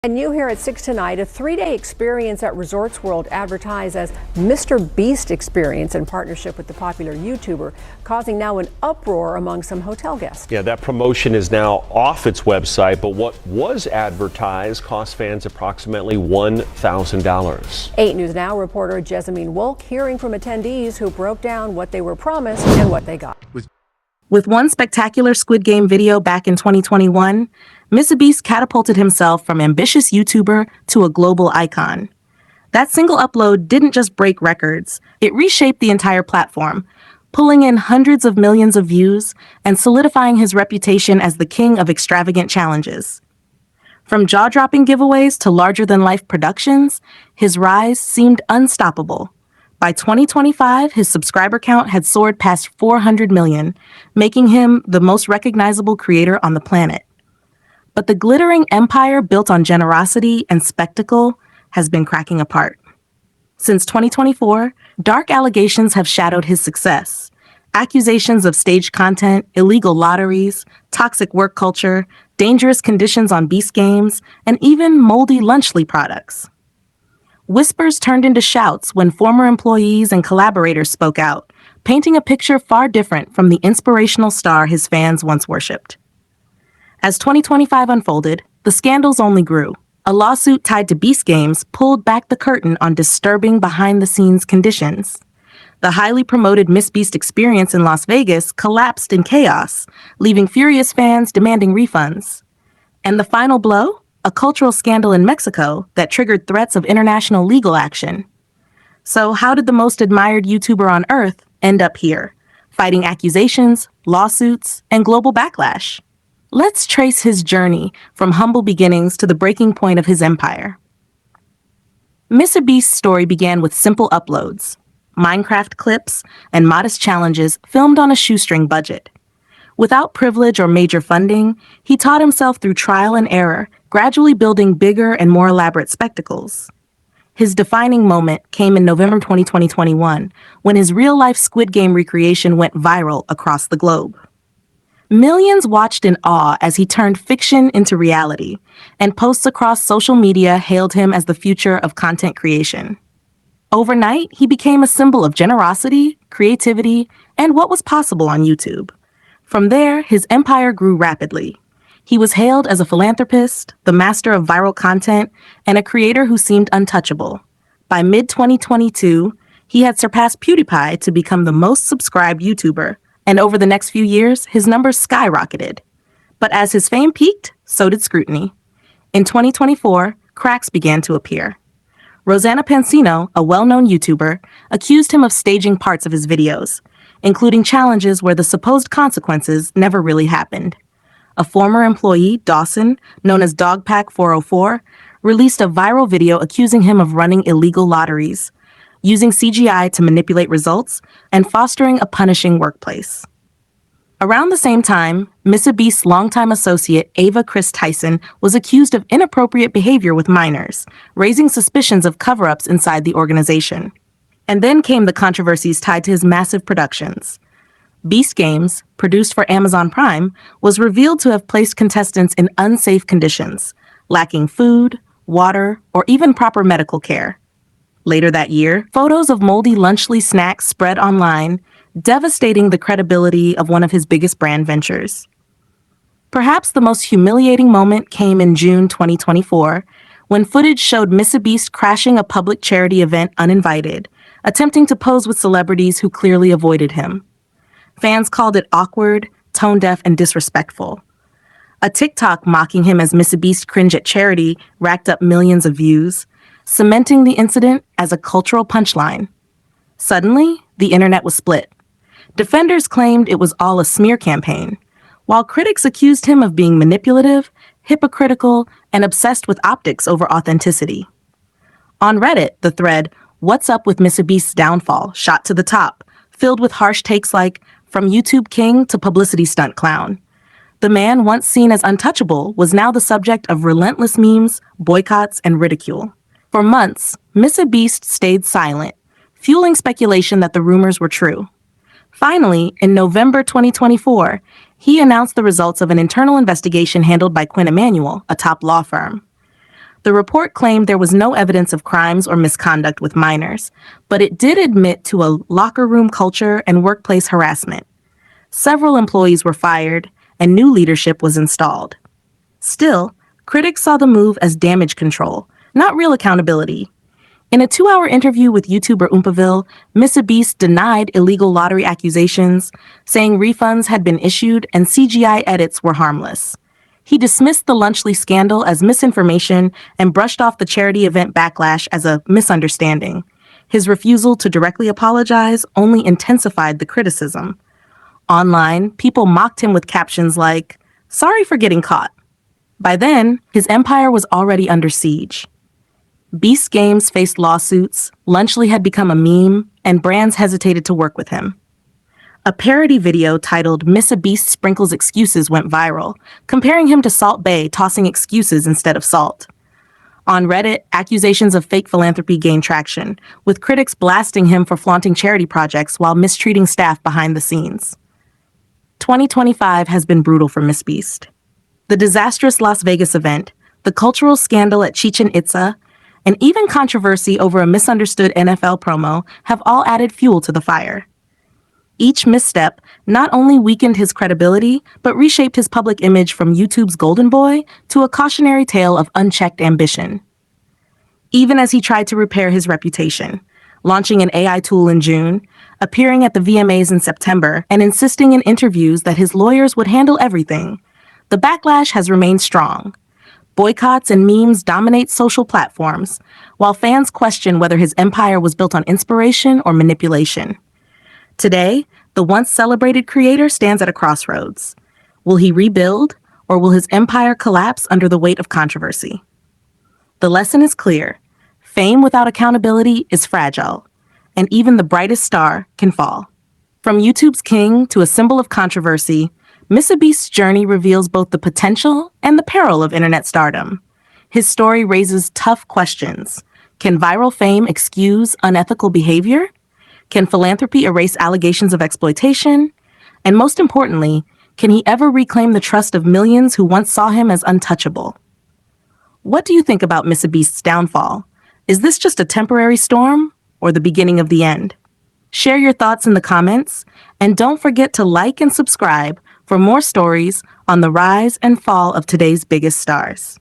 And new here at 6 tonight, a 3-day experience at Resorts World advertised as MrBeast experience in partnership with the popular YouTuber, causing now an uproar among some hotel guests. Yeah, that promotion is now off its website, but what was advertised cost fans approximately $1,000. 8 News Now reporter Jessamine Wolk hearing from attendees who broke down what they were promised and what they got. With one spectacular Squid Game video back in 2021, MrBeast catapulted himself from ambitious YouTuber to a global icon. That single upload didn't just break records, it reshaped the entire platform, pulling in hundreds of millions of views and solidifying his reputation as the king of extravagant challenges. From jaw-dropping giveaways to larger-than-life productions, his rise seemed unstoppable. By 2025, his subscriber count had soared past 400 million, making him the most recognizable creator on the planet. But the glittering empire built on generosity and spectacle has been cracking apart. Since 2024, dark allegations have shadowed his success. Accusations of staged content, illegal lotteries, toxic work culture, dangerous conditions on Beast games, and even moldy lunchly products. Whispers turned into shouts when former employees and collaborators spoke out, painting a picture far different from the inspirational star his fans once worshipped. As 2025 unfolded, the scandals only grew. A lawsuit tied to Beast Games pulled back the curtain on disturbing behind-the-scenes conditions. The highly promoted MrBeast experience in Las Vegas collapsed in chaos, leaving furious fans demanding refunds. And the final blow? A cultural scandal in Mexico that triggered threats of international legal action. So how did the most admired YouTuber on Earth end up here, fighting accusations, lawsuits, and global backlash? Let's trace his journey from humble beginnings to the breaking point of his empire. MrBeast's story began with simple uploads, Minecraft clips, and modest challenges filmed on a shoestring budget. Without privilege or major funding, he taught himself through trial and error, gradually building bigger and more elaborate spectacles. His defining moment came in November 2021, when his real-life Squid Game recreation went viral across the globe. Millions watched in awe as he turned fiction into reality, and posts across social media hailed him as the future of content creation. Overnight, he became a symbol of generosity, creativity, and what was possible on YouTube. From there, his empire grew rapidly. He was hailed as a philanthropist, the master of viral content, and a creator who seemed untouchable. By mid-2022, he had surpassed PewDiePie to become the most subscribed YouTuber, and over the next few years, his numbers skyrocketed. But as his fame peaked, so did scrutiny. In 2024, cracks began to appear. Rosanna Pansino, a well-known YouTuber, accused him of staging parts of his videos, including challenges where the supposed consequences never really happened. A former employee, Dawson, known as Dogpack404, released a viral video accusing him of running illegal lotteries, using CGI to manipulate results, and fostering a punishing workplace. Around the same time, MrBeast's longtime associate Ava Chris Tyson was accused of inappropriate behavior with minors, raising suspicions of cover-ups inside the organization. And then came the controversies tied to his massive productions. Beast Games, produced for Amazon Prime, was revealed to have placed contestants in unsafe conditions, lacking food, water, or even proper medical care. Later that year, photos of moldy lunchly snacks spread online, devastating the credibility of one of his biggest brand ventures. Perhaps the most humiliating moment came in June 2024, when footage showed MrBeast crashing a public charity event uninvited, attempting to pose with celebrities who clearly avoided him. Fans called it awkward, tone-deaf, and disrespectful. A TikTok mocking him as MrBeast cringe at charity racked up millions of views, cementing the incident as a cultural punchline. Suddenly, the internet was split. Defenders claimed it was all a smear campaign, while critics accused him of being manipulative, hypocritical, and obsessed with optics over authenticity. On Reddit, the thread, "What's up with MrBeast's downfall?" shot to the top, filled with harsh takes like, "From YouTube king to publicity stunt clown." The man once seen as untouchable was now the subject of relentless memes, boycotts, and ridicule. For months, MrBeast stayed silent, fueling speculation that the rumors were true. Finally, in November 2024, he announced the results of an internal investigation handled by Quinn Emanuel, a top law firm. The report claimed there was no evidence of crimes or misconduct with minors, but it did admit to a locker room culture and workplace harassment. Several employees were fired, and new leadership was installed. Still, critics saw the move as damage control, not real accountability. In a 2-hour interview with YouTuber Oompaville, MrBeast denied illegal lottery accusations, saying refunds had been issued and CGI edits were harmless. He dismissed the Lunchley scandal as misinformation and brushed off the charity event Backlash as a misunderstanding. His refusal to directly apologize only intensified the criticism. Online, people mocked him with captions like, "Sorry for getting caught." By then, his empire was already under siege. Beast Games faced lawsuits, Lunchley had become a meme, and brands hesitated to work with him. A parody video titled "MrBeast Sprinkles Excuses" went viral, comparing him to Salt Bae tossing excuses instead of salt. On Reddit, accusations of fake philanthropy gained traction, with critics blasting him for flaunting charity projects while mistreating staff behind the scenes. 2025 has been brutal for MrBeast. The disastrous Las Vegas event, the cultural scandal at Chichen Itza, and even controversy over a misunderstood NFL promo have all added fuel to the fire. Each misstep not only weakened his credibility, but reshaped his public image from YouTube's golden boy to a cautionary tale of unchecked ambition. Even as he tried to repair his reputation, launching an AI tool in June, appearing at the VMAs in September, and insisting in interviews that his lawyers would handle everything, the backlash has remained strong. Boycotts and memes dominate social platforms, while fans question whether his empire was built on inspiration or manipulation. Today, the once celebrated creator stands at a crossroads. Will he rebuild, or will his empire collapse under the weight of controversy? The lesson is clear. Fame without accountability is fragile, and even the brightest star can fall. From YouTube's king to a symbol of controversy, MrBeast's journey reveals both the potential and the peril of internet stardom. His story raises tough questions. Can viral fame excuse unethical behavior? Can philanthropy erase allegations of exploitation? And most importantly, can he ever reclaim the trust of millions who once saw him as untouchable? What do you think about MrBeast's downfall? Is this just a temporary storm or the beginning of the end? Share your thoughts in the comments, and don't forget to like and subscribe for more stories on the rise and fall of today's biggest stars.